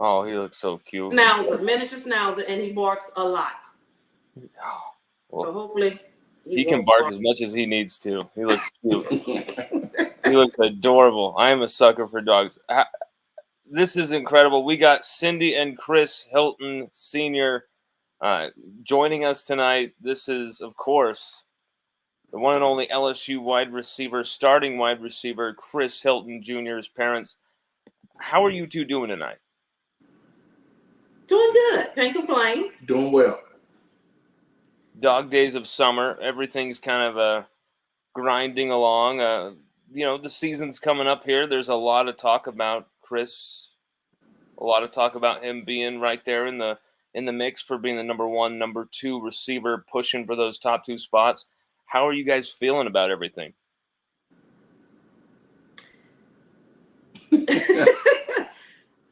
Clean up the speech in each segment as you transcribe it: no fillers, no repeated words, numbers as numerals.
Oh, he looks so cute. Schnauzer, miniature schnauzer, and he barks a lot. Oh, well, so hopefully he can bark as much as he needs to. He looks cute. He looks adorable. I am a sucker for dogs. This is incredible. We got Cindy and Chris Hilton Sr. Joining us tonight. This is, of course, the one and only LSU wide receiver, starting wide receiver, Chris Hilton Jr.'s parents. How are you two doing tonight? Doing good. Can't complain. Doing well. Dog days of summer. Everything's kind of grinding along. The season's coming up here. There's a lot of talk about Chris. A lot of talk about him being right there in the mix for being the number 1, number 2 receiver, pushing for those top 2 spots. How are you guys feeling about everything?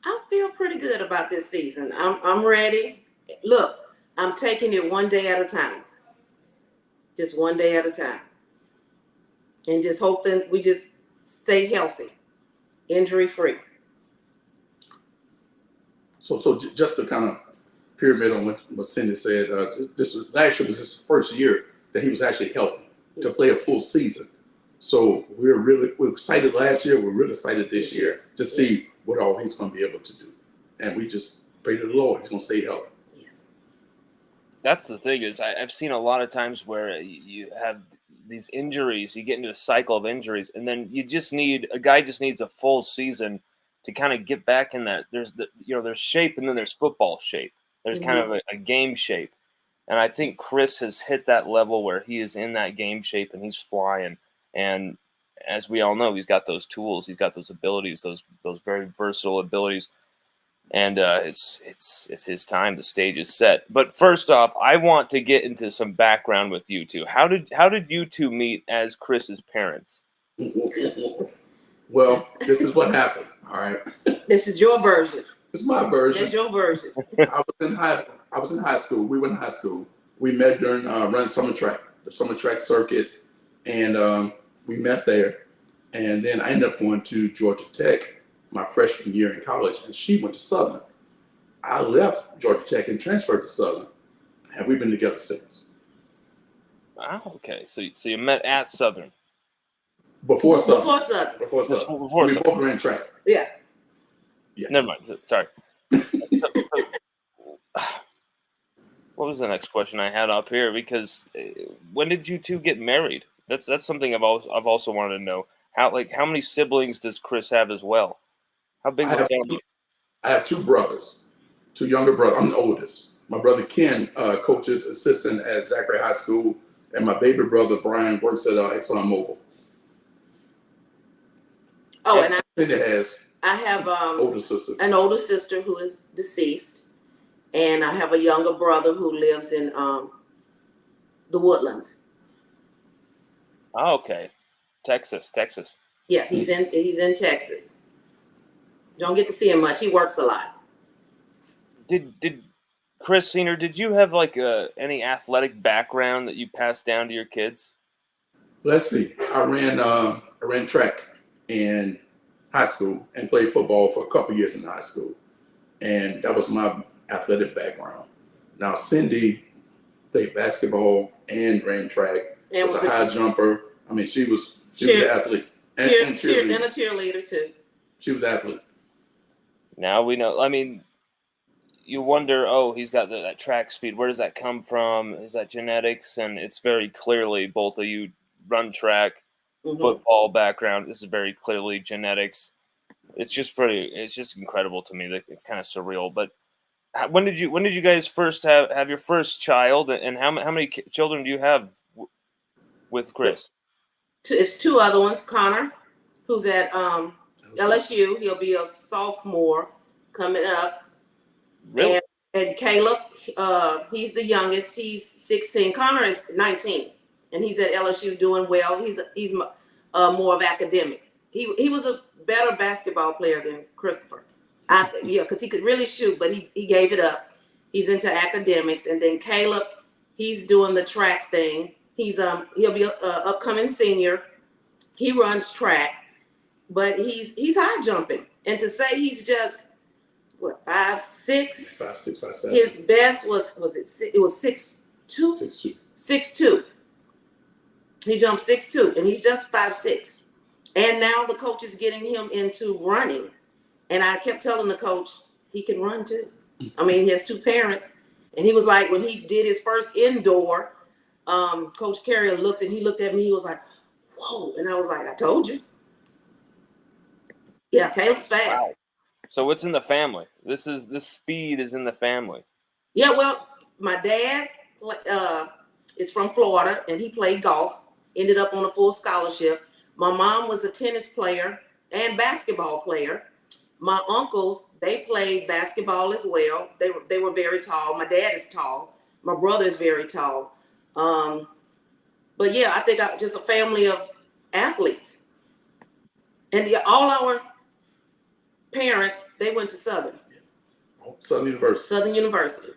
I feel pretty good about this season. I'm ready. Look, I'm taking it one day at a time. Just one day at a time. And just hoping we just stay healthy, injury-free. So just to kind of pyramid on what Cindy said, last year was his first year that he was actually healthy to play a full season. So we're excited last year. We're really excited this year to see what all he's going to be able to do. And we just pray to the Lord he's going to stay healthy. Yes. That's the thing is I've seen a lot of times where you have these injuries, you get into a cycle of injuries, and then a guy just needs a full season to kind of get back in that. There's shape, and then there's football shape. There's kind of a game shape. And I think Chris has hit that level where he is in that game shape and he's flying. And as we all know, he's got those tools, he's got those abilities, those very versatile abilities. And it's his time. The stage is set. But first off, I want to get into some background with you two. How did you two meet as Chris's parents? Well, this is what happened. All right. This is your version. This is my version. That's your version. I was in high school. We went in high school. We met during running the summer track circuit, and we met there. And then I ended up going to Georgia Tech my freshman year in college, and she went to Southern. I left Georgia Tech and transferred to Southern, and we've been together since. Wow. Okay. So you met at Southern. Before Southern. Before Southern. We both ran track. Yeah. Yes. Never mind. Sorry. What was the next question I had up here? Because when did you two get married? That's something I've also wanted to know. How many siblings does Chris have as well? How big is the family? I have 2 brothers, 2 younger brothers. I'm the oldest. My brother Ken coaches assistant at Zachary High School, and my baby brother Brian works at ExxonMobil. Oh, and I have an older sister who is deceased, and I have a younger brother who lives in the Woodlands. Oh, okay, Texas. Yes, he's in Texas. Don't get to see him much. He works a lot. Did Chris Sr., did you have any athletic background that you passed down to your kids? Let's see. I ran track in high school and played football for a couple years in high school, and that was my athletic background. Now Cindy played basketball and ran track. And was a high jumper. I mean, she was an athlete and a cheerleader too. She was an athlete. Now we know. I mean, you wonder, he's got that track speed. Where does that come from? Is that genetics? And it's very clearly both of you run track, football background. This is very clearly genetics. It's just incredible to me. That it's kind of surreal. But when did you guys first have your first child? And how many children do you have with Chris? It's 2 other ones. Connor, who's at LSU. He'll be a sophomore coming up. Really? And Caleb, he's the youngest. He's 16. Connor is 19, and he's at LSU doing well. He's more of academics. He was a better basketball player than Christopher. Because he could really shoot, but he gave it up. He's into academics. And then Caleb, he's doing the track thing. He'll be a upcoming senior. He runs track, but he's high jumping. And to say he's just what, 5'6"? 5'6", 5'7". His best was it was 6'2"? 6'2". 6'2". He jumped 6'2", and he's just 5'6". And now the coach is getting him into running. And I kept telling the coach, he can run too. I mean, he has 2 parents. And he was like, when he did his first indoor, Coach Carrier looked and he looked at me, he was like, whoa. And I was like, I told you. Yeah, Caleb's fast. Wow. So it's in the family. This speed is in the family. Yeah, well, my dad is from Florida, and he played golf, ended up on a full scholarship. My mom was a tennis player and basketball player. My uncles, they played basketball as well. They were very tall. My dad is tall. My brother is very tall. But yeah, I think just a family of athletes. And all our parents, they went to Southern. Southern University. Southern University.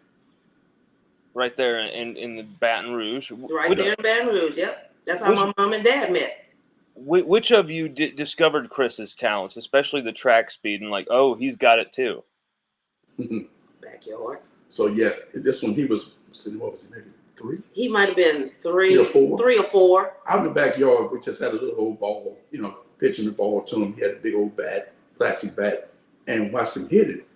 Right there in the Baton Rouge. Right there in Baton Rouge, yep. That's how my mom and dad met. Which of you discovered Chris's talents, especially the track speed, and like, oh, he's got it too? Backyard. So yeah, this one he was, what was he, maybe 3? He might have been 3 or 4. 3 or 4. Out in the backyard, we just had a little old ball, pitching the ball to him. He had a big old bat, plastic bat, and watched him hit it.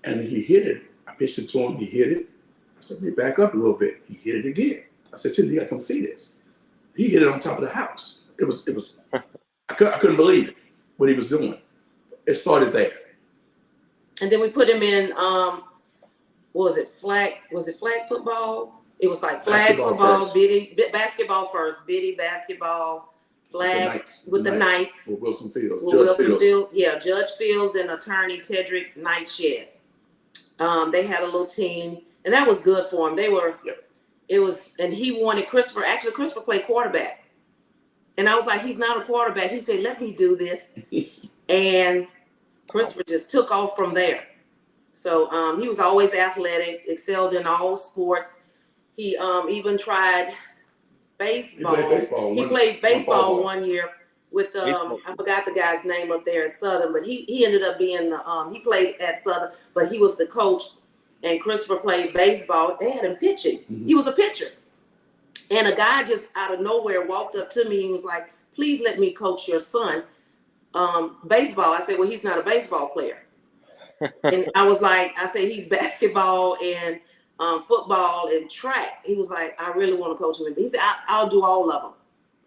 And he hit it. I pitched it to him. He hit it. I said, let me back up a little bit. He hit it again. I said, Cindy, you gotta come see this. He hit it on top of the house. It was. I couldn't believe it, what he was doing. It started there. And then we put him in, what was it, flag football? It was like flag football, bitty basketball first, bitty basketball, flag with the Knights. With Wilson Fields. Judge Fields and attorney Tedrick Nightshed. They had a little team, and that was good for him. They were, it was, and he wanted Christopher. Actually, Christopher played quarterback. And I was like, he's not a quarterback. He said, let me do this. And Christopher just took off from there. So he was always athletic, excelled in all sports. He even tried baseball. He played baseball one year with, I forgot the guy's name up there at Southern, but he ended up being, he played at Southern, but he was the coach. And Christopher played baseball. They had him pitching. He was a pitcher. And a guy just out of nowhere walked up to me and was like, please let me coach your son baseball. I said, well, he's not a baseball player. And I was like, I said, he's basketball and football and track. He was like, I really want to coach him. He said, I'll do all of them.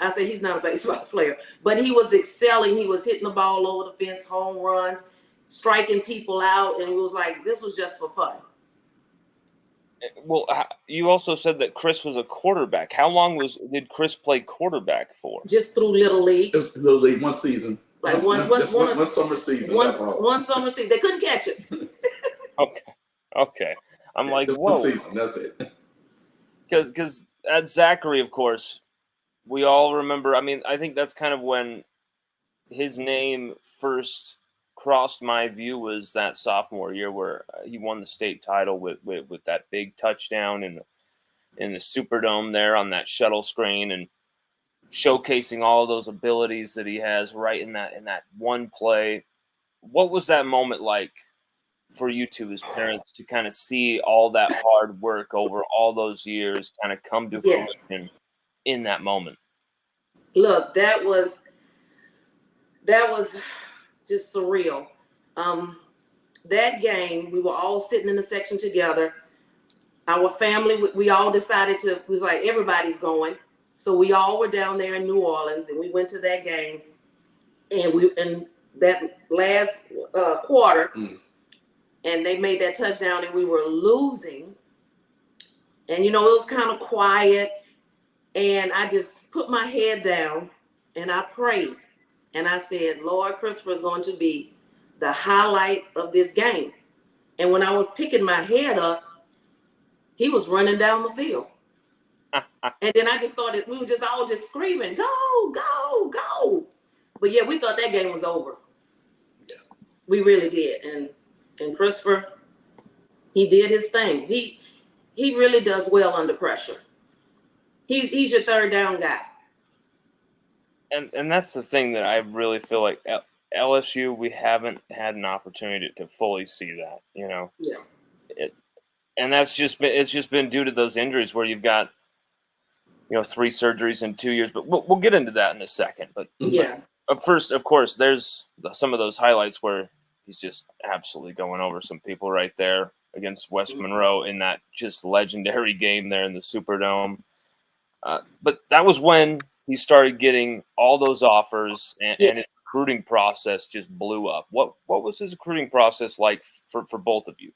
I said, he's not a baseball player. But he was excelling. He was hitting the ball over the fence, home runs, striking people out. And he was like, this was just for fun. Well, you also said that Chris was a quarterback. How long did Chris play quarterback for? Just through Little League. It was Little League, one season. Like one summer season. One summer season. They couldn't catch it. Okay. I'm like, just whoa. One season, that's it. Because at Zachary, of course, we all remember. I mean, I think that's kind of when his name first crossed my view, was that sophomore year where he won the state title with that big touchdown in the Superdome there on that shuttle screen, and showcasing all of those abilities that he has right in that one play. What was that moment like for you two as parents to kind of see all that hard work over all those years kind of come to fruition in that moment? Look, that was just surreal. That game, we were all sitting in the section together. Our family, we all decided it was like, everybody's going. So we all were down there in New Orleans, and we went to that game. And that last quarter, and they made that touchdown, and we were losing. And, it was kind of quiet. And I just put my head down, and I prayed. And I said, Lord, Christopher is going to be the highlight of this game. And when I was picking my head up, he was running down the field. And then I just started, we were just all just screaming, go, go, go. But yeah, we thought that game was over. Yeah. We really did. And Christopher, he did his thing. He really does well under pressure. He's your third down guy. And that's the thing that I really feel like LSU, we haven't had an opportunity to fully see that, Yeah. And it's just been due to those injuries where you've got 3 surgeries in 2 years. But we'll get into that in a second. But Yeah. first, of course, there's some of those highlights where he's just absolutely going over some people right there against West Monroe in that just legendary game there in the Superdome. But that was when he started getting all those offers, and his recruiting process just blew up. What was his recruiting process like for both of you?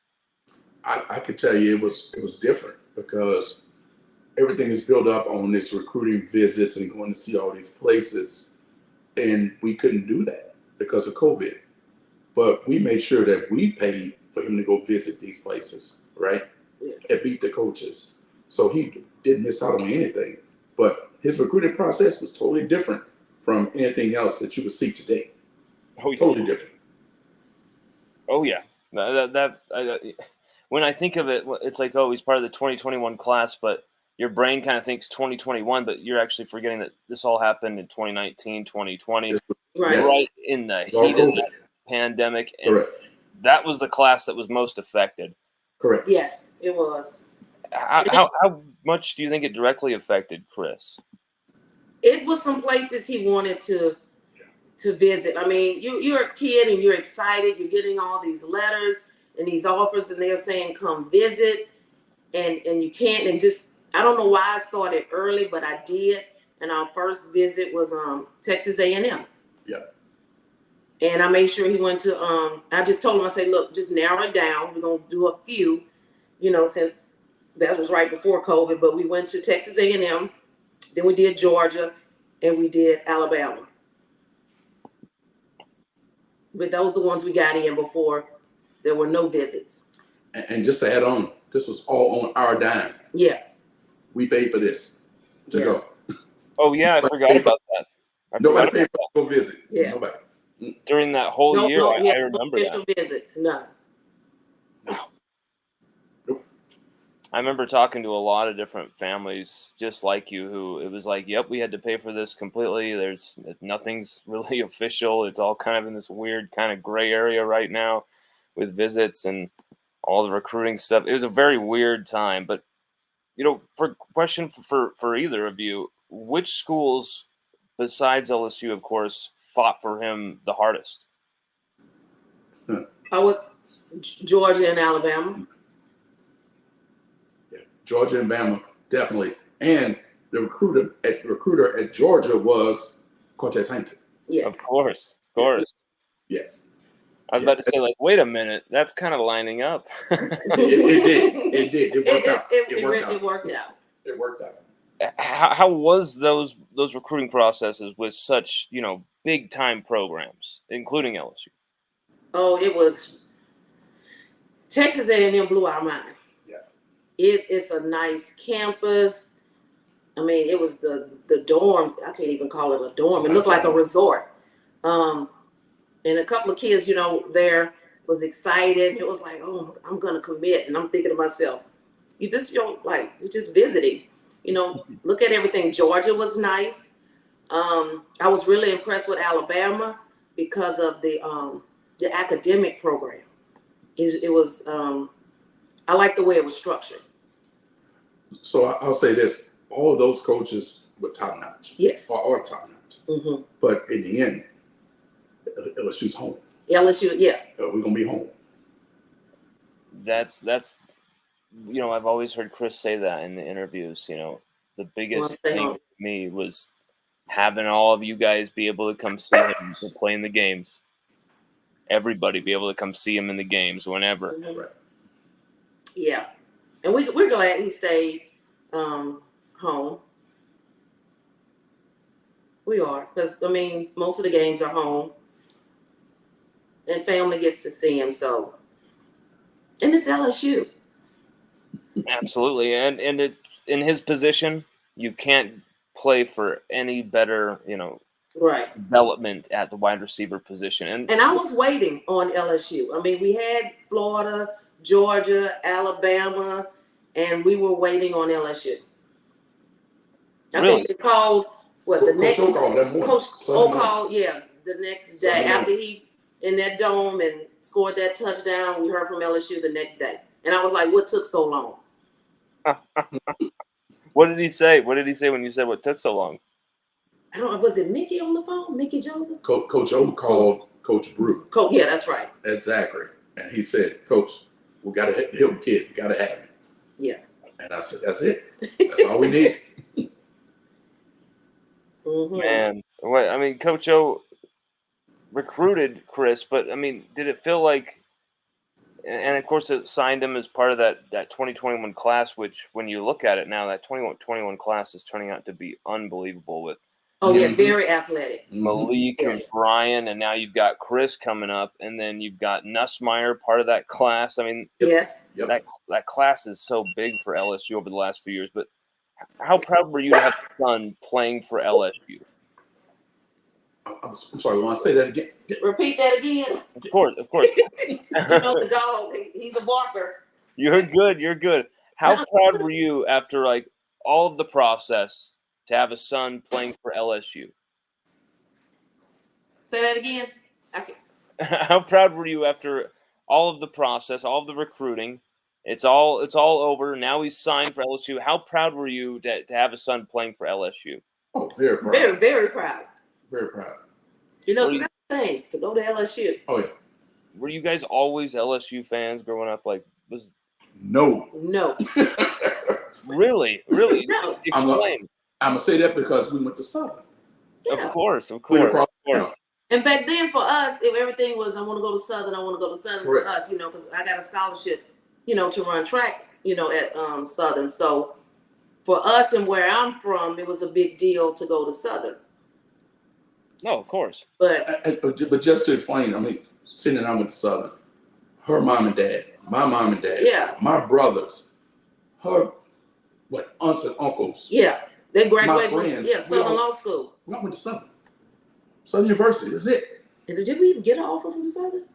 I could tell you it was different because everything is built up on this recruiting visits and going to see all these places, and we couldn't do that because of COVID. But we made sure that we paid for him to go visit these places, right? Yeah. And beat the coaches. So he didn't miss out on anything. But his recruiting process was totally different from anything else that you would see today. Oh, yeah. Totally different. Oh, yeah. When I think of it, it's like, oh, he's part of the 2021 class, but your brain kind of thinks 2021, but you're actually forgetting that this all happened in 2019, 2020, right in the heat of the pandemic. And correct. That was the class that was most affected. Correct. Yes, it was. How much do you think it directly affected Chris? It was some places he wanted to visit. I mean, you're a kid and you're excited. You're getting all these letters and these offers, and they're saying come visit, and you can't. And just I don't know why I started early, but I did. And our first visit was Texas A&M. Yeah. And I made sure he went to. I just told him, I said, look, just narrow it down. We're gonna do a few, since that was right before COVID. But we went to Texas A&M, then we did Georgia, and we did Alabama. But those are the ones we got in before there were no visits. And just to add on, this was all on our dime. Yeah. We paid for this to go. Oh, yeah, I forgot about that. Nobody paid for to go visit. Yeah. Nobody. During that whole year, I remember no official visits, no. I remember talking to a lot of different families just like you who it was like, yep, we had to pay for this completely. Nothing's really official. It's all kind of in this weird kind of gray area right now with visits and all the recruiting stuff. It was a very weird time. But, for question for either of you, which schools besides LSU, of course, fought for him the hardest? Georgia and Alabama. Georgia and Bama, definitely. And the recruiter at Georgia was Cortez Hankton. Yeah. Of course. Yes. I was about to say, wait a minute, that's kind of lining up. It did. It worked out. How was those recruiting processes with such, big time programs, including LSU? Oh, it was Texas A&M blew our mind. It's a nice campus. I mean, it was the dorm. I can't even call it a dorm. It looked like a resort. And a couple of kids, there was excited. It was like, oh, I'm gonna commit. And I'm thinking to myself, you're just visiting. Look at everything. Georgia was nice. I was really impressed with Alabama because of the academic program. It was. I like the way it was structured. So I'll say this: all of those coaches were top notch. Yes, are top notch. Mm-hmm. But in the end, LSU's home. LSU, yeah. We're gonna be home. That's I've always heard Chris say that in the interviews. The biggest thing for me was having all of you guys be able to come see him play in the games. Everybody be able to come see him in the games whenever. Mm-hmm. Right. Yeah, and we're glad he stayed home. We are, because most of the games are home, and family gets to see him. So, and it's LSU. Absolutely, and it in his position, you can't play for any better, development at the wide receiver position. And I was waiting on LSU. We had Florida, Georgia, Alabama, and we were waiting on LSU. I think they called the next Coach O called, yeah, the next day after he in that dome and scored that touchdown. We heard from LSU the next day, and I was like, "What took so long?" What did he say? What did he say when you said what took so long? I don't know. Was it Mickey on the phone? Mickey Joseph? Coach O called Coach Brew. Yeah, that's right. Exactly. And he said, Coach, we got to hit the kid. We got to have him. Yeah. And I said, that's it. That's all we need. Mm-hmm. Man, what I mean, Coach O recruited Chris, but I mean, did it feel like? And of course, it signed him as part of that 2021 class. Which, when you look at it now, that 2021 class is turning out to be unbelievable. With Very athletic. Malik and Brian, and now you've got Chris coming up, and then you've got Nussmeier, part of that class. I mean, that class is so big for LSU over the last few years. But how proud were you to have a son playing for LSU? I'm sorry, want to say that again? Repeat that again. Of course. You know the dog, he's a barker. You're good. How proud were you after like all of the process to have a son playing for LSU? Say that again. How proud were you after all of the process, all of the recruiting? It's all over. Now he's signed for LSU. How proud were you to have a son playing for LSU? Oh, very proud. Very, very proud. Very proud. You know, that's the thing, to go to LSU. Oh, yeah. Were you guys always LSU fans growing up? Like, No. Really? No. Explain. I'm going to say that because we went to Southern. Yeah. Of course. And back then for us, if everything was, I want to go to Southern, Correct. For us, you know, because I got a scholarship, you know, to run track, you know, at Southern. So for us and where I'm from, it was a big deal to go to Southern. No, of course. But just to explain, I mean, Cindy and I went to Southern. Her mom and dad, my mom and dad, my brothers, her aunts and uncles. Yeah, they graduated my friends, from Southern Law School. We all went to Southern. Southern University, that's it. And did we even get an offer from Southern?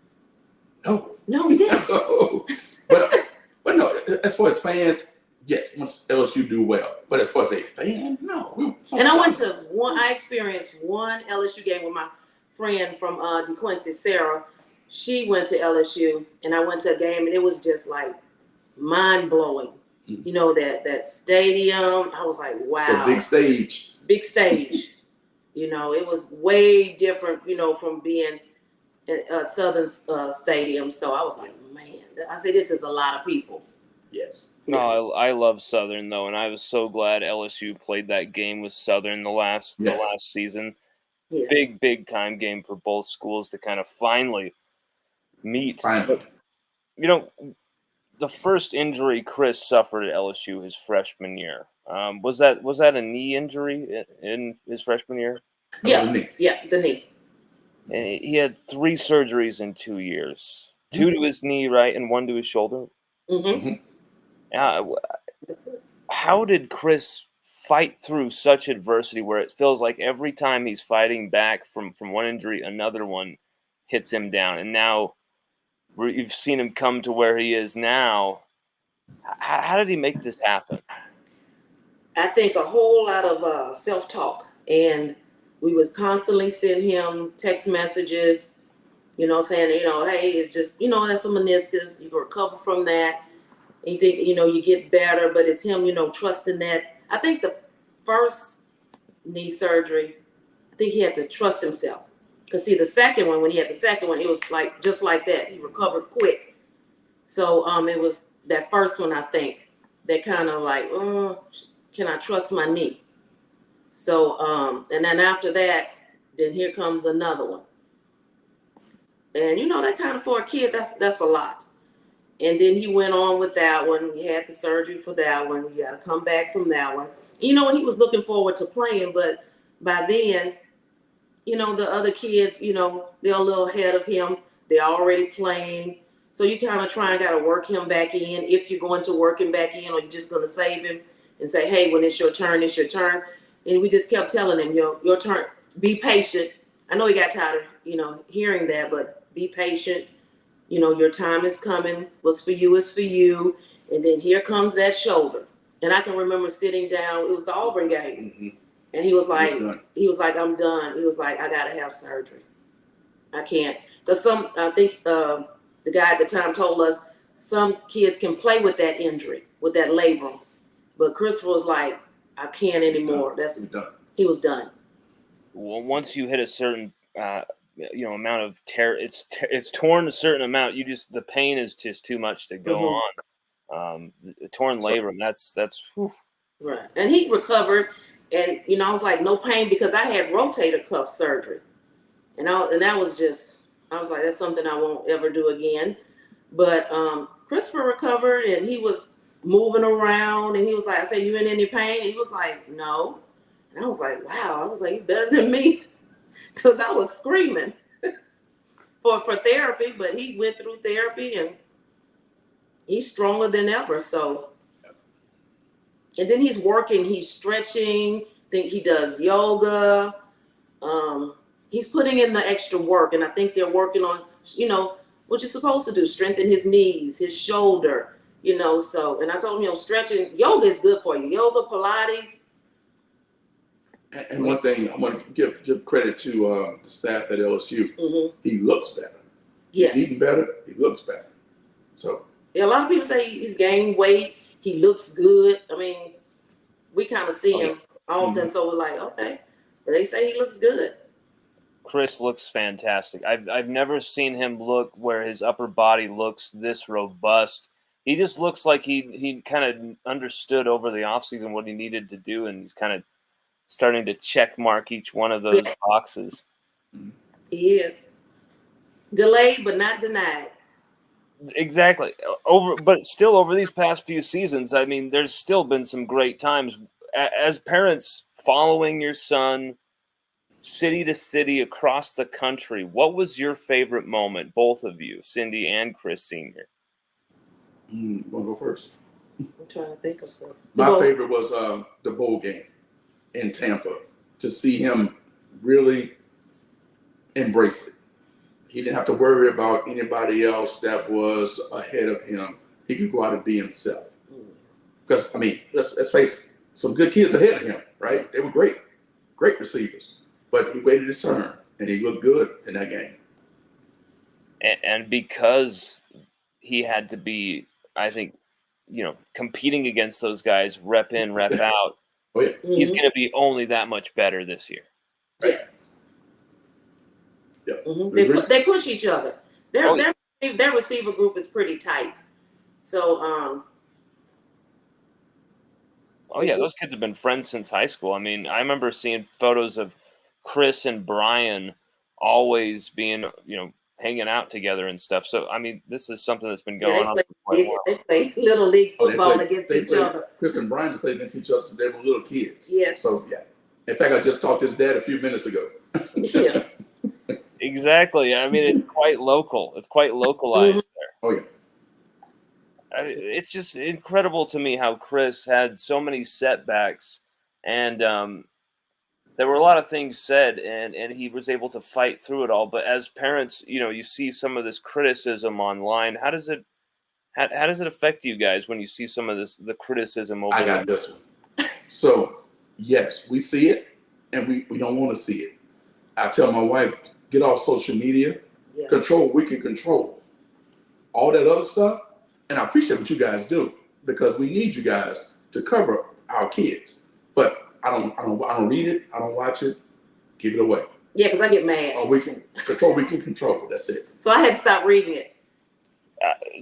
No, we didn't. No. But no, as far as fans, yes, once LSU do well. But as far as a fan, no. And I experienced one LSU game with my friend from DeQuincy, Sarah. She went to LSU, and I went to a game, and it was just like mind-blowing. Mm-hmm. You know, that stadium, I was like, wow. It's a big stage. Big stage. You know, it was way different, you know, from being at Southern Stadium. So I was like, man, I said, this is a lot of people. Yes. No, I love Southern though, and I was so glad LSU played that game with Southern the last season. Yeah. Big time game for both schools to kind of finally meet. But, you know, the first injury Chris suffered at LSU his freshman year. Was that a knee injury in his freshman year? Yeah, the knee. And he had 3 surgeries in 2 years. 2 to his knee, right, and 1 to his shoulder. Mm-hmm. How did Chris fight through such adversity where it feels like every time he's fighting back from one injury, another one hits him down? And now you've seen him come to where he is now. How did he make this happen? I think a whole lot of self-talk. And we would constantly send him text messages, you know, saying, you know, hey, it's just, you know, that's a meniscus. You can recover from that. And you think, you know, you get better, but it's him, you know, trusting that. I think the first knee surgery, I think he had to trust himself. Because see, the second one, when he had the second one, it was like just like that. He recovered quick. So it was that first one, I think, that kind of like, can I trust my knee? So, and then after that, then here comes another one. And, you know, that kind of for a kid, that's a lot. And then he went on with that one. We had the surgery for that one. We got to come back from that one. You know, and he was looking forward to playing, but by then, you know, the other kids, you know, they're a little ahead of him. They're already playing. So you kind of got to work him back in if you're going to work him back in, or you're just going to save him and say, hey, when it's your turn, it's your turn. And we just kept telling him, your turn, be patient. I know he got tired of, you know, hearing that, but be patient. You know, your time is coming. What's for you is for you. And then here comes that shoulder. And I can remember sitting down. It was the Auburn game. Mm-hmm. And he was like, I'm done. He was like, I got to have surgery. I can't. Because I think the guy at the time told us some kids can play with that injury, with that labrum. But Christopher was like, I can't anymore. He was done. Well, once you hit a certain amount of tear, it's torn a certain amount. The pain is just too much to go on. The torn labrum, that's whew. Right. And he recovered, and I was like, no pain, because I had rotator cuff surgery, and that was just, I was like, that's something I won't ever do again. But Christopher recovered, and he was moving around, and he was like, I said, you in any pain? And he was like, no. And I was like, wow. I was like, you better than me, because I was screaming for therapy. But he went through therapy, and he's stronger than ever. So, and then he's working, he's stretching. I think he does yoga. He's putting in the extra work, and I think they're working on, what you're supposed to do, strengthen his knees, his shoulder, So, and I told him, stretching, yoga is good for you. Yoga, Pilates. And one thing I want to give credit to the staff at LSU. Mm-hmm. He looks better. Yes. He's eating better. He looks better. So yeah, a lot of people say he's gained weight. He looks good. I mean, we kind of see him often, so we're like, okay. But they say he looks good. Chris looks fantastic. I've never seen him look where his upper body looks this robust. He just looks like he kind of understood over the offseason what he needed to do, and he's kind of starting to check mark each one of those boxes. He is. Delayed but not denied. Exactly. But still over these past few seasons, I mean, there's still been some great times as parents following your son city to city across the country. What was your favorite moment, both of you, Cindy and Chris Sr.? Want to go first? I'm trying to think of something. My favorite was the bowl game in Tampa, to see him really embrace it. He didn't have to worry about anybody else that was ahead of him. He could go out and be himself. Because, I mean, let's face it, some good kids ahead of him, right? They were great receivers. But he waited his turn, and he looked good in that game. And because he had to be, I think, competing against those guys, rep in, rep out, he's going to be only that much better this year. Yes. Yeah. Mm-hmm. They push each other. Their receiver group is pretty tight. So, those kids have been friends since high school. I mean, I remember seeing photos of Chris and Brian always being, hanging out together and stuff. So, I mean, this is something that's been going on for quite a while. They play little league football against each other. Chris and Brian played against each other since they were little kids. Yes. So, yeah. In fact, I just talked to his dad a few minutes ago. Yeah. Exactly. I mean, it's quite local. It's quite localized there. Oh, yeah. It's just incredible to me how Chris had so many setbacks, and there were a lot of things said, and he was able to fight through it all. But as parents, you see some of this criticism online. How does it affect you guys when you see some of the criticism over I got this one. So, yes, we see it, and we don't want to see it. I tell my wife, get off social media, control what we can control. All that other stuff, and I appreciate what you guys do, because we need you guys to cover our kids. But I don't read it, I don't watch it, give it away. Yeah, because I get mad. Oh, we can control. That's it. So I had to stop reading it.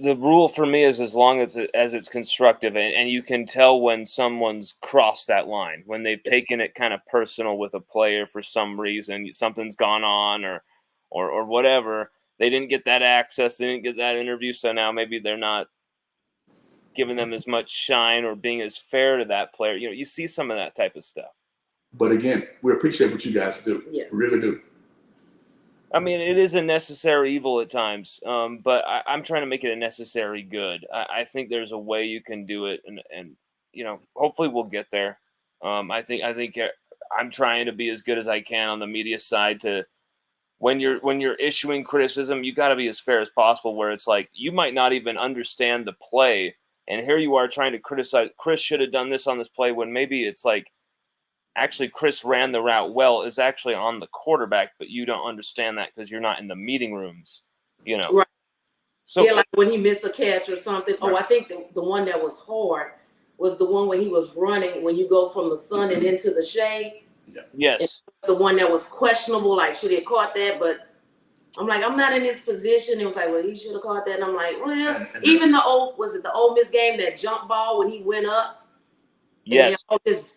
The rule for me is as long as it's constructive, and you can tell when someone's crossed that line, when they've taken it kind of personal with a player for some reason, something's gone on or whatever. They didn't get that access, they didn't get that interview, so now maybe they're not giving them as much shine or being as fair to that player. You see some of that type of stuff. But again, we appreciate what you guys do. Yeah. We really do. I mean, it is a necessary evil at times, but I'm trying to make it a necessary good. I think there's a way you can do it, and hopefully we'll get there. I think I'm trying to be as good as I can on the media side to when you're issuing criticism, you got to be as fair as possible. Where it's like you might not even understand the play, and here you are trying to criticize Chris should have done this on this play when maybe it's like actually Chris ran the route well is actually on the quarterback, but you don't understand that because you're not in the meeting rooms, you know. Right. So yeah, like when he missed a catch or something. Right. Oh, I think the one that was hard was the one where he was running when you go from the sun and into the shade. yes, The one that was questionable, like should he have caught that? But I'm like, I'm not in his position. It was like, well, he should have caught that. And I'm like, well, And even the Ole Miss game, that jump ball when he went up. yes. And they all just,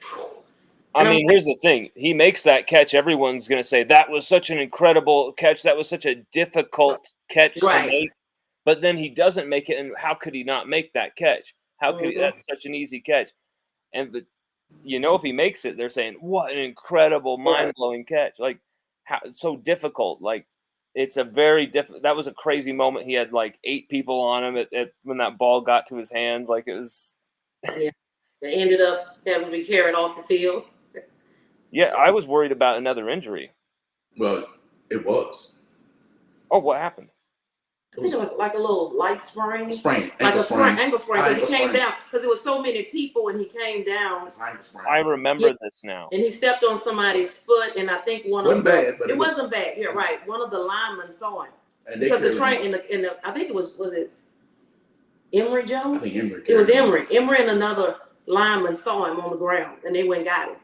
I mean, here's the thing. He makes that catch. Everyone's going to say that was such an incredible catch. That was such a difficult catch to make. But then he doesn't make it. And how could he not make that catch? How could he? That's such an easy catch. And if he makes it, they're saying, what an incredible, mind-blowing catch. Like, how it's so difficult. Like, it's a very difficult. That was a crazy moment. He had like 8 people on him when that ball got to his hands. Like, it was. Yeah. They ended up having to be carried off the field. Yeah, I was worried about another injury. Well, it was. Oh, what happened? I think it was like a little light sprain. Ankle sprain, because he came sprain. down, because it was so many people and he came down. I remember this now. And he stepped on somebody's foot, and I think one wasn't of them. bad, but it wasn't bad. Yeah, right. One of the linemen saw him. And because the train I think it was it Emory Jones? I think Emory. It was Emory. Emory and another lineman saw him on the ground, and they went and got him.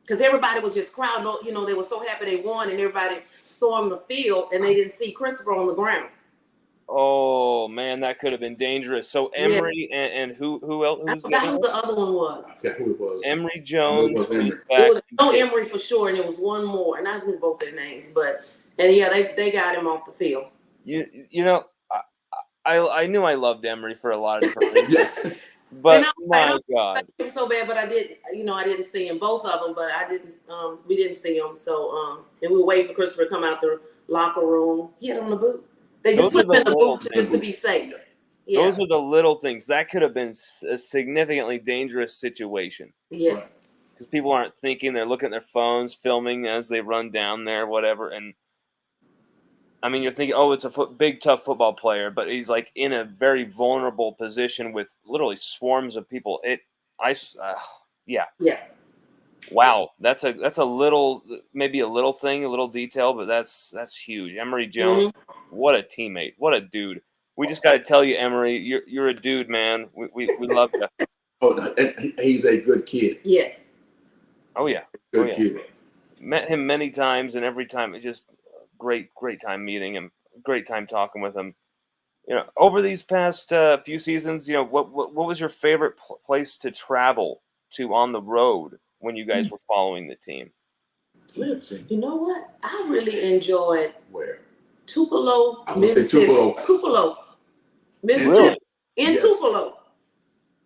Because everybody was just crowding, they were so happy they won, and everybody stormed the field, and they didn't see Christopher on the ground. Oh man, that could have been dangerous. So Emory and who else? I forgot who the other one was. I forgot who it was. Emory Jones. It was Emory. It was Emory for sure, and it was one more, and I knew both their names, they got him off the field. I knew I loved Emory for a lot of different reasons. But my God, him so bad. But I didn't see him, both of them. But I didn't. We didn't see him. So and we were waiting for Christopher to come out the locker room. He had on the boot. They just put him in the boot just to be safe. Yeah. Those are the little things that could have been a significantly dangerous situation. Yes. Because people aren't thinking; they're looking at their phones, filming as they run down there, whatever. And I mean, you're thinking, oh, it's a big, tough football player, but he's like in a very vulnerable position with literally swarms of people. Yeah. Wow, that's a little, maybe a little thing, a little detail, but that's huge. Emory Jones, What a teammate, what a dude. We just got to tell you, Emory, you're a dude, man. We love you. Oh, and he's a good kid. Yes. Oh yeah, good kid. Met him many times, and every time it just. Great time meeting him. Great time talking with him. Over these past few seasons, what was your favorite place to travel to on the road when you guys were following the team? You know what? I really enjoyed where Tupelo, Mississippi. Tupelo, Mississippi. Really? In Tupelo.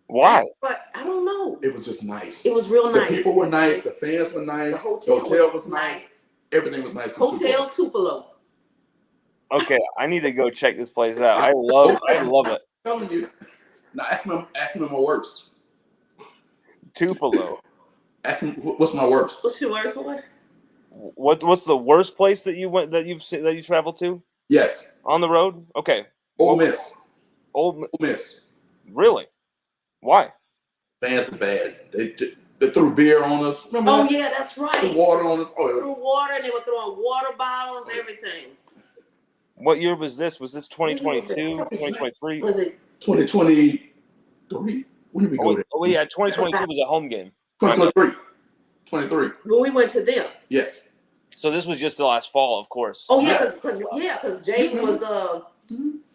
Why? But I don't know. It was just nice. It was real nice. The people were nice. The fans were nice. The hotel was nice. Everything was nice. Hotel Tupelo. Okay, I need to go check this place out. I love it. I'm telling you. Now ask me my worst. Tupelo. Ask me what's my worst. What's your worst one? What's the worst place that you went that you traveled to? Yes. On the road? Okay. Ole Miss. Ole Miss. Really? Why? Fans were bad. They threw beer on us. Remember that? Yeah, that's right. Threw water on us. Threw water, and they were throwing water bottles, everything. What year was this? Was this 2022, 2023? Was it 2023? When did we go there? Oh, yeah, 2022 was a home game. 2023. When we went to them. Yes. So this was just the last fall, of course. Oh, yeah, because Jaden was,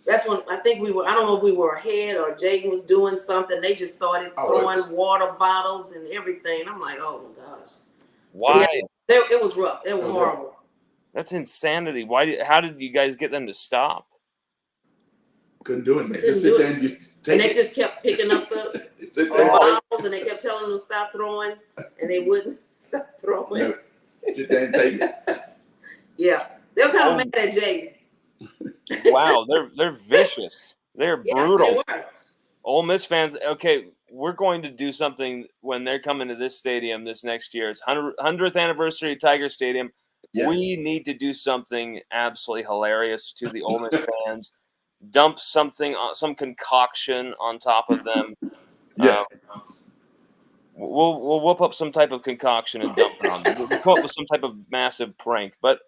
that's when I think I don't know if we were ahead or Jaden was doing something. They just started throwing water bottles and everything. I'm like, oh my gosh. Why? Yeah, it was rough. It was horrible. Rough. That's insanity. How did you guys get them to stop? Couldn't do it, man. Just sit there and they just kept picking up the bottles, and they kept telling them to stop throwing, and they wouldn't stop throwing. No. Just didn't take it. Yeah. They were kind of mad at Jaden. Wow, they're vicious. They're brutal. They were. Ole Miss fans, okay, we're going to do something when they're coming to this stadium this next year. It's 100th anniversary of Tiger Stadium. Yes. We need to do something absolutely hilarious to the Ole Miss fans. Dump some concoction on top of them. Yeah. We'll whoop up some type of concoction and dump it on them. We'll come up with some type of massive prank. But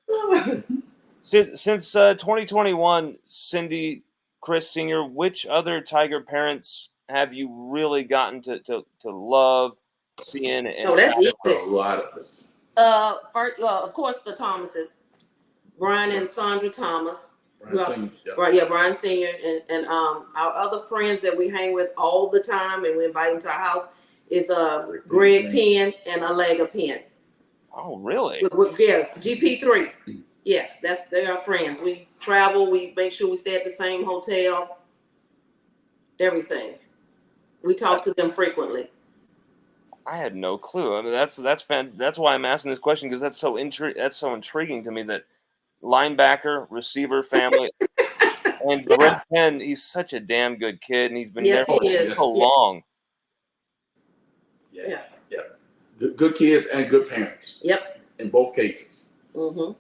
since 2021, Cindy, Chris Sr., which other Tiger parents have you really gotten to love seeing? And No, that's easy. A lot of us. First, of course, the Thomases, Brian and Sandra Thomas. Brian Sr., Right, yeah, Brian Sr. and our other friends that we hang with all the time and we invite them to our house is Greg Penn and Alega Penn. Oh, really? Yeah, GP3. Yes, they are friends. We travel. We make sure we stay at the same hotel. Everything. We talk to them frequently. I had no clue. I mean, that's why I'm asking this question, because that's so intriguing to me, that linebacker, receiver family, and Greg Penn. He's such a damn good kid, and he's been there for so long. Yeah. Good kids and good parents. Yep. In both cases. Mm-hmm.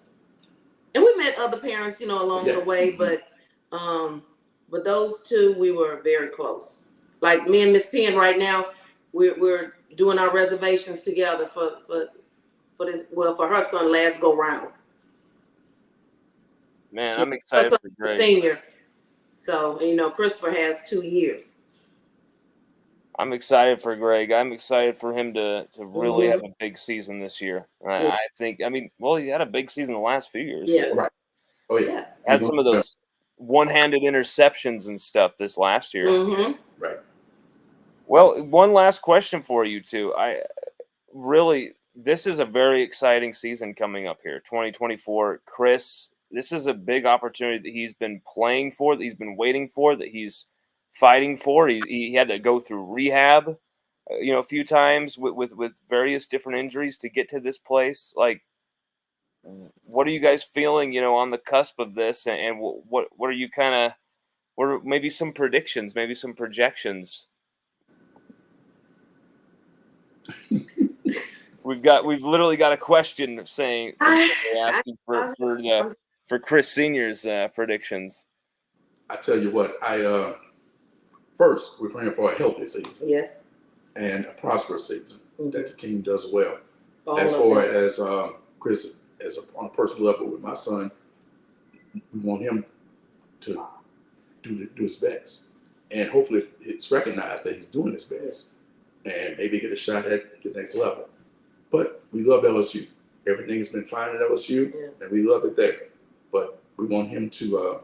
And we met other parents, along the way, but those two, we were very close. Like me and Miss Penn right now, we're doing our reservations together for this, for her son last go round. Man, I'm excited for Greg. Senior. So, Christopher has 2 years. I'm excited for Greg. I'm excited for him to really have a big season this year. I think, he had a big season the last few years. Yeah. Right. Oh, yeah. Had some of those one-handed interceptions and stuff this last year. Mm-hmm. Right. Well, one last question for you two. This is a very exciting season coming up here, 2024. Chris, this is a big opportunity that he's been playing for, that he's been waiting for, that he's fighting for. He had to go through rehab, a few times with various different injuries to get to this place. Like, what are you guys feeling, on the cusp of this? And what are you what are maybe some predictions, maybe some projections? We've literally got a question asking for Chris Sr.'s predictions. I tell you what, first, we're praying for a healthy season. Yes. And a prosperous season, that the team does well. As far as Chris, on a personal level with my son, we want him to do his best. And hopefully it's recognized that he's doing his best and maybe get a shot at the next level. But we love LSU. Everything's been fine at LSU, and we love it there. But we want him to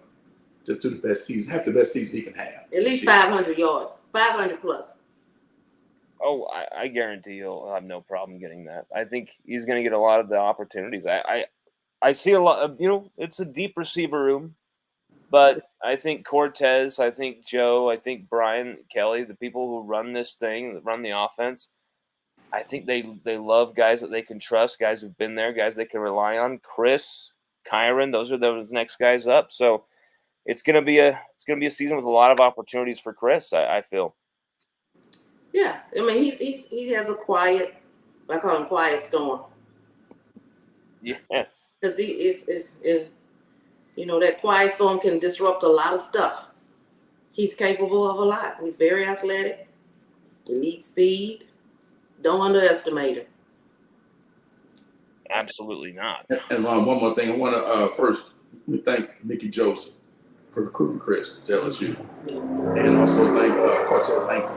just do the best season, have the best season he can have. At least 500 yards, 500 plus. Oh, I guarantee he'll have no problem getting that. I think he's going to get a lot of the opportunities. I see a lot of, it's a deep receiver room, but I think Cortez, I think Joe, I think Brian Kelly, the people who run this thing, that run the offense, I think they love guys that they can trust, guys who've been there, guys they can rely on. Chris, Kyron, those are those next guys up. So it's gonna be a season with a lot of opportunities for Chris, I feel. Yeah, he has a quiet, I call him quiet storm. Yes. Because he is that quiet storm can disrupt a lot of stuff. He's capable of a lot. He's very athletic, elite speed. Don't underestimate him. Absolutely not. And one more thing, I want to first thank Mickey Joseph for recruiting Chris to LSU, and also thank Cortez Hankton.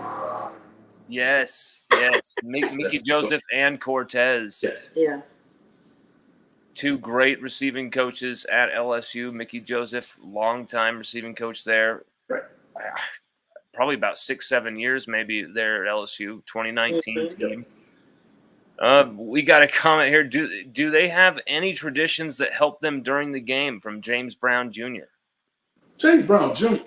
Yes. Mickey Joseph and Cortez. Yes. Yeah. Two great receiving coaches at LSU. Mickey Joseph, longtime receiving coach there. Right. Probably about 6-7 years, maybe there at LSU, 2019 team. We got a comment here. Do they have any traditions that help them during the game? From James Brown Jr. James Brown Jr.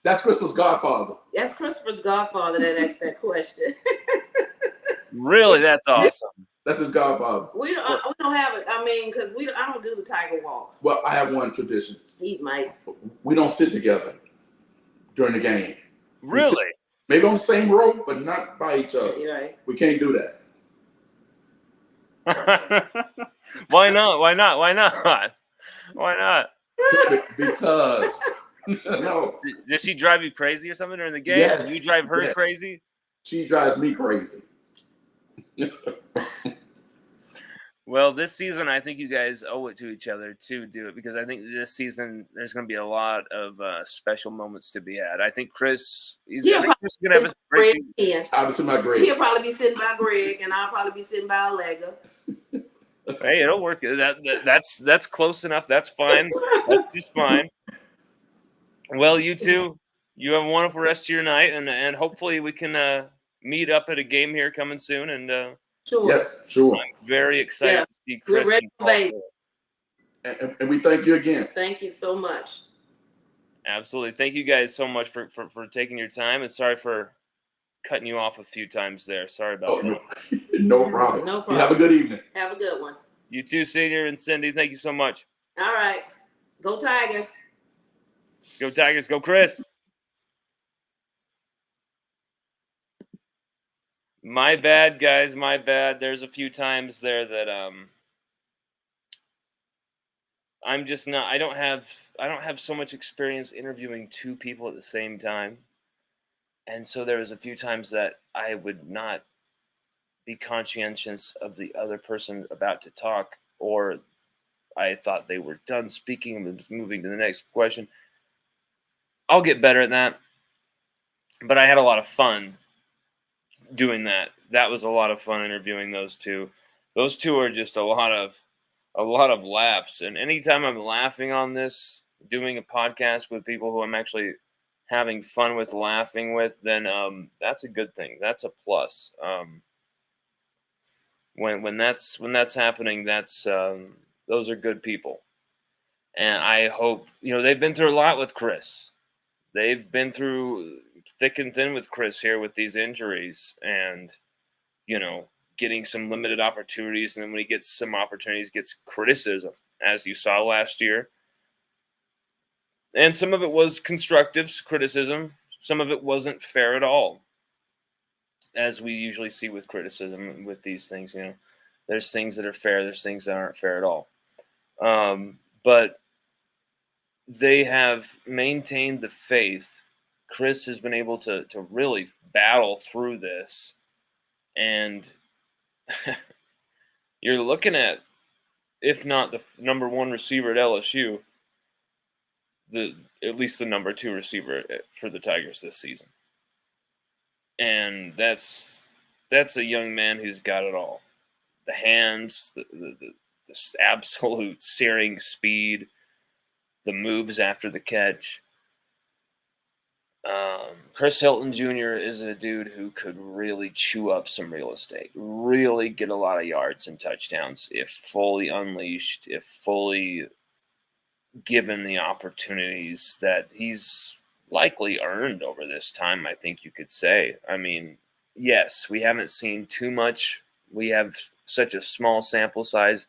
That's Christopher's godfather. That's Christopher's godfather that asked that question. Really? That's awesome. That's his godfather. We don't have it. Because I don't do the Tiger Walk. Well, I have one tradition. He might. We don't sit together during the game. Really? Maybe on the same row, but not by each other. You're right. We can't do that. Why not? Because no. Does she drive you crazy or something during the game? Yes. Do you drive her crazy? She drives me crazy. Well, this season, I think you guys owe it to each other to do it, because I think this season there's going to be a lot of special moments to be had. I think Chris, I think Chris is going to have a great season. I'll be sitting by Greg. He'll probably be sitting by Greg, and I'll probably be sitting by Allegra. Hey, it'll work. That's close enough. That's fine. That's just fine. Well, you two, you have a wonderful rest of your night, and hopefully we can meet up at a game here coming soon. And Sure. Yes, sure. I'm very excited to see Chris. We're ready to play. And we thank you again. Thank you so much. Absolutely. Thank you guys so much for taking your time, and sorry for cutting you off a few times there. Sorry about that. No problem. No problem. You have a good evening. Have a good one. You too, Senior and Cindy. Thank you so much. All right. Go Tigers. Go Tigers. Go Chris. My bad, guys. My bad. There's a few times there that I'm just not. I don't have so much experience interviewing two people at the same time, and so there was a few times that I would not be conscientious of the other person about to talk, or I thought they were done speaking and was moving to the next question. I'll get better at that, but I had a lot of fun doing that. That was a lot of fun interviewing those two. Those two are just a lot of laughs. And anytime I'm laughing on this, doing a podcast with people who I'm actually having fun with, laughing with, then that's a good thing. That's a plus. When that's happening, that's those are good people. And I hope, they've been through a lot with Chris. They've been through thick and thin with Chris here with these injuries, and getting some limited opportunities, and then when he gets some opportunities, gets criticism, as you saw last year. And some of it was constructive criticism. Some of it wasn't fair at all, as we usually see with criticism with these things. There's things that are fair, there's things that aren't fair at all. But they have maintained the faith. Chris has been able to really battle through this, and you're looking at, if not the number one receiver at LSU, at least the number two receiver for the Tigers this season. And that's a young man who's got it all. The hands, the absolute searing speed, the moves after the catch. Chris Hilton Jr. is a dude who could really chew up some real estate, really get a lot of yards and touchdowns if fully unleashed, if fully given the opportunities that he's likely earned over this time, I think you could say. I mean, yes, we haven't seen too much. We have such a small sample size,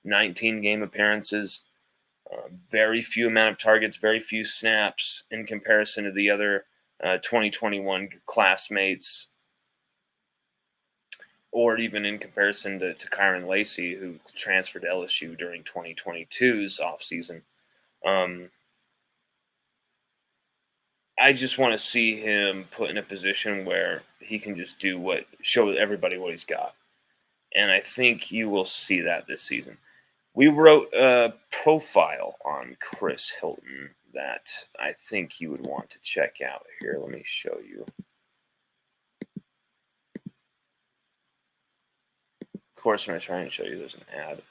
19 game appearances, very few amount of targets, very few snaps in comparison to the other 2021 classmates, or even in comparison to Kyron Lacey, who transferred to LSU during 2022's offseason. I just want to see him put in a position where he can just show everybody what he's got. And I think you will see that this season. We wrote a profile on Chris Hilton that I think you would want to check out here. Let me show you. Of course, I'm going to try and show you. There's an ad.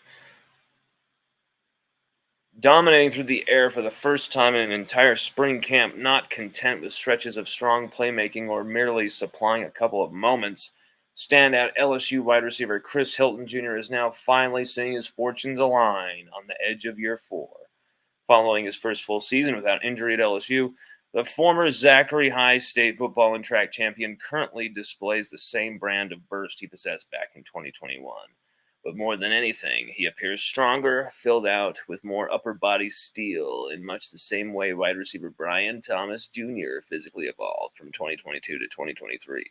Dominating through the air for the first time in an entire spring camp, not content with stretches of strong playmaking or merely supplying a couple of moments, standout LSU wide receiver Chris Hilton Jr. is now finally seeing his fortunes align on the edge of year 4. Following his first full season without injury at LSU, the former Zachary High State football and track champion currently displays the same brand of burst he possessed back in 2021. But more than anything, he appears stronger, filled out, with more upper body steel, in much the same way wide receiver Brian Thomas Jr. physically evolved from 2022 to 2023.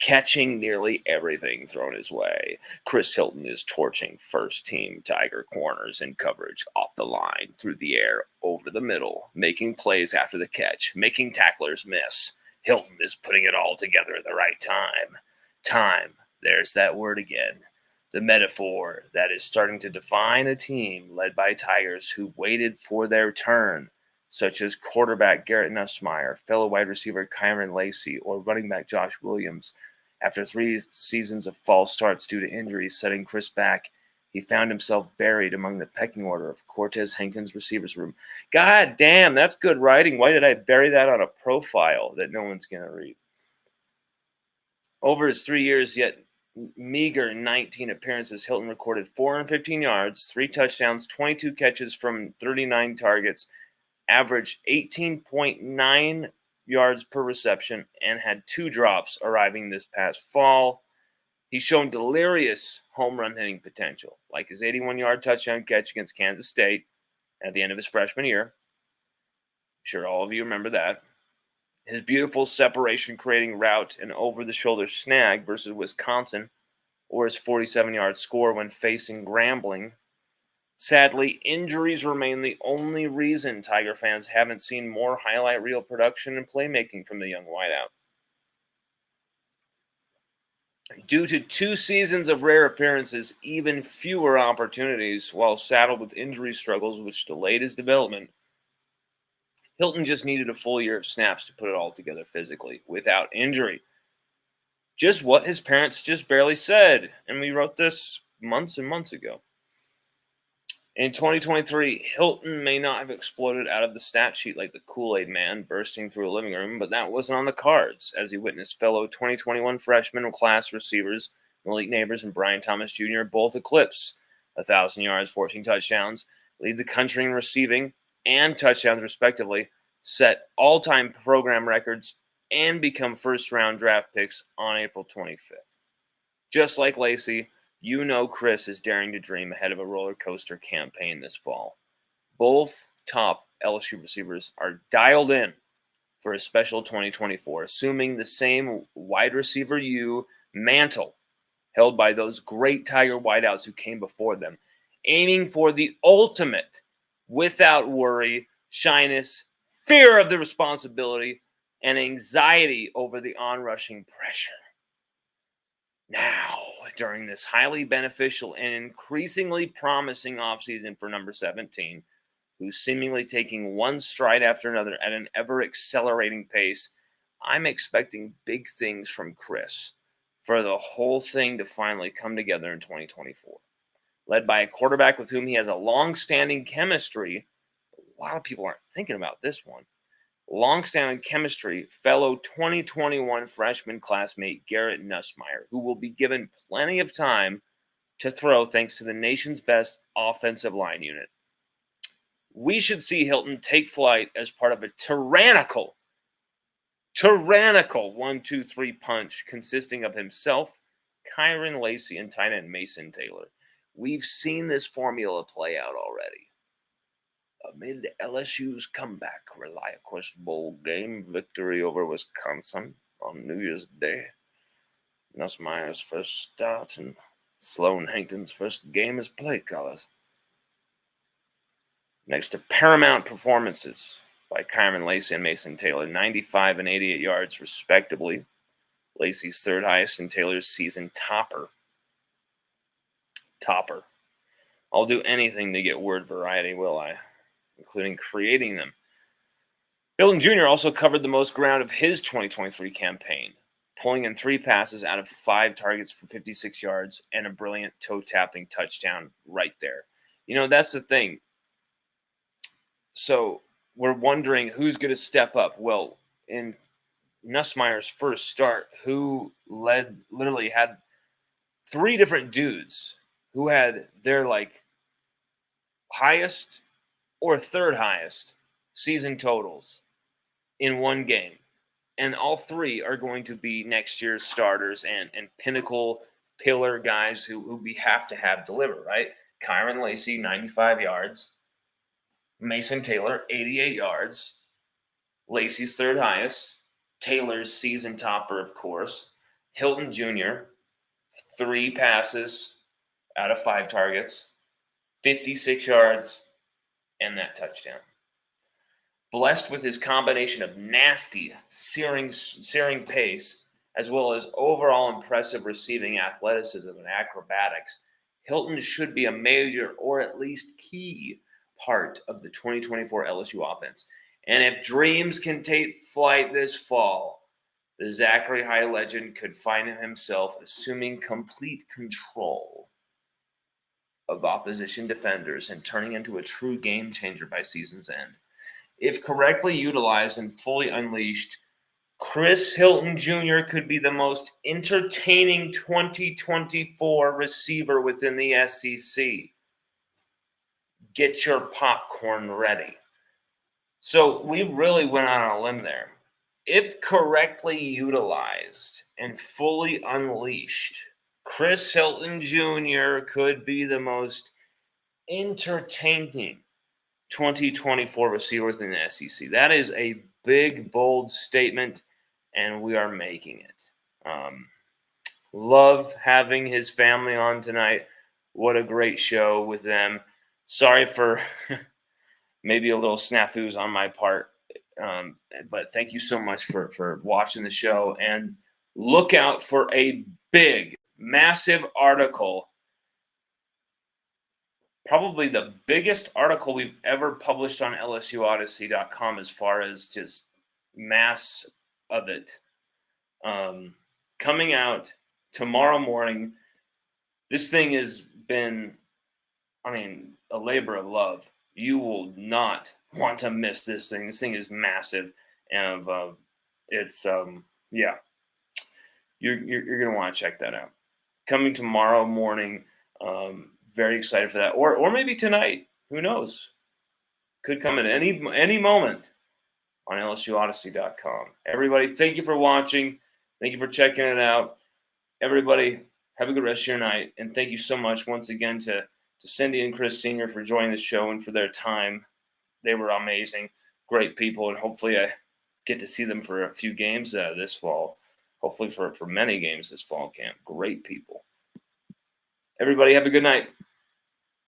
Catching nearly everything thrown his way, Chris Hilton is torching first-team Tiger corners in coverage off the line, through the air, over the middle, making plays after the catch, making tacklers miss, Hilton is putting it all together at the right time. Time, there's that word again. The metaphor that is starting to define a team led by Tigers who waited for their turn, such as quarterback Garrett Nussmeier, fellow wide receiver Kyron Lacy, or running back Josh Williams. After 3 seasons of false starts due to injuries setting Chris back, he found himself buried among the pecking order of Cortez Hankton's receivers room. God damn, that's good writing. Why did I bury that on a profile that no one's going to read? Over his 3 years, yet meager 19 appearances, Hilton recorded 415 yards, 3 touchdowns, 22 catches from 39 targets, averaged 18.9 yards per reception, and had 2 drops arriving this past fall. He's shown delirious home run hitting potential, like his 81-yard touchdown catch against Kansas State at the end of his freshman year. I'm sure all of you remember that. His beautiful separation-creating route and over-the-shoulder snag versus Wisconsin, or his 47-yard score when facing Grambling. Sadly, injuries remain the only reason Tiger fans haven't seen more highlight reel production and playmaking from the young wideout. Due to 2 seasons of rare appearances, even fewer opportunities, while saddled with injury struggles which delayed his development, Hilton just needed a full year of snaps to put it all together physically, without injury. Just what his parents just barely said, and we wrote this months and months ago. In 2023, Hilton may not have exploded out of the stat sheet like the Kool-Aid man bursting through a living room, but that wasn't on the cards, as he witnessed fellow 2021 freshman class receivers Malik Neighbors and Brian Thomas Jr. both eclipse 1,000 yards, 14 touchdowns, lead the country in receiving and touchdowns respectively, set all-time program records, and become first-round draft picks on April 25th. Just like Lacy, you know Chris is daring to dream ahead of a roller coaster campaign this fall. Both top LSU receivers are dialed in for a special 2024, assuming the same wide receiver mantle held by those great Tiger wideouts who came before them, aiming for the ultimate without worry, shyness, fear of the responsibility, and anxiety over the onrushing pressure. Now, during this highly beneficial and increasingly promising offseason for number 17, who's seemingly taking one stride after another at an ever-accelerating pace, I'm expecting big things from Chris for the whole thing to finally come together in 2024. Led by a quarterback with whom he has a long-standing chemistry, a lot of people aren't thinking about this one. Long-standing chemistry, fellow 2021 freshman classmate Garrett Nussmeier, who will be given plenty of time to throw thanks to the nation's best offensive line unit. We should see Hilton take flight as part of a tyrannical 1-2-3 punch consisting of himself, Kyron Lacy, and tight end Mason Taylor. We've seen this formula play out already. Amid LSU's comeback ReliaQuest Bowl game victory over Wisconsin on New Year's Day, Nussmeier's first start and Sloan Hankton's first game as play callers. Next to paramount performances by Kyron Lacy and Mason Taylor, 95 and 88 yards respectively. Lacy's third highest and Taylor's season topper. I'll do anything to get word variety, will I? Including creating them. Hilton Jr. also covered the most ground of his 2023 campaign, pulling in 3 passes out of 5 targets for 56 yards and a brilliant toe-tapping touchdown right there. You know, that's the thing. So we're wondering who's going to step up. Well, in Nussmeier's first start, who literally had 3 different dudes who had their highest or third highest season totals in one game. And all 3 are going to be next year's starters and pinnacle pillar guys who we have to have deliver, right? Kyron Lacy, 95 yards. Mason Taylor, 88 yards. Lacy's third highest. Taylor's season topper, of course. Hilton Jr., 3 passes out of 5 targets. 56 yards. And that touchdown. blessed with his combination of nasty, searing pace, as well as overall impressive receiving athleticism and acrobatics, Hilton should be a major or at least key part of the 2024 LSU offense. And if dreams can take flight this fall, the Zachary High legend could find himself assuming complete control of opposition defenders and turning into a true game changer by season's end. If correctly utilized and fully unleashed, Chris Hilton Jr. could be the most entertaining 2024 receiver within the SEC. Get your popcorn ready. So we really went out on a limb there. If correctly utilized and fully unleashed, Chris Hilton Jr. could be the most entertaining 2024 receivers in the SEC. That is a big, bold statement, and we are making it. Love having his family on tonight. What a great show with them. Sorry for maybe a little snafus on my part, but thank you so much for watching the show. And look out for a big, massive article, probably the biggest article we've ever published on LSUODYSSEY.com as far as just mass of it. Coming out tomorrow morning. This thing has been, a labor of love. You will not want to miss this thing. This thing is massive, and it's yeah. You're gonna want to check that out. Coming tomorrow morning. Very excited for that, or maybe tonight. Who knows? Could come at any moment on LSUODYSSEY.com. Everybody, thank you for watching. Thank you for checking it out. Everybody, have a good rest of your night, and thank you so much once again to Cindy and Chris Sr. for joining the show and for their time. They were amazing, great people, and hopefully I get to see them for a few games this fall. Hopefully for many games this fall camp. Great people. Everybody have a good night.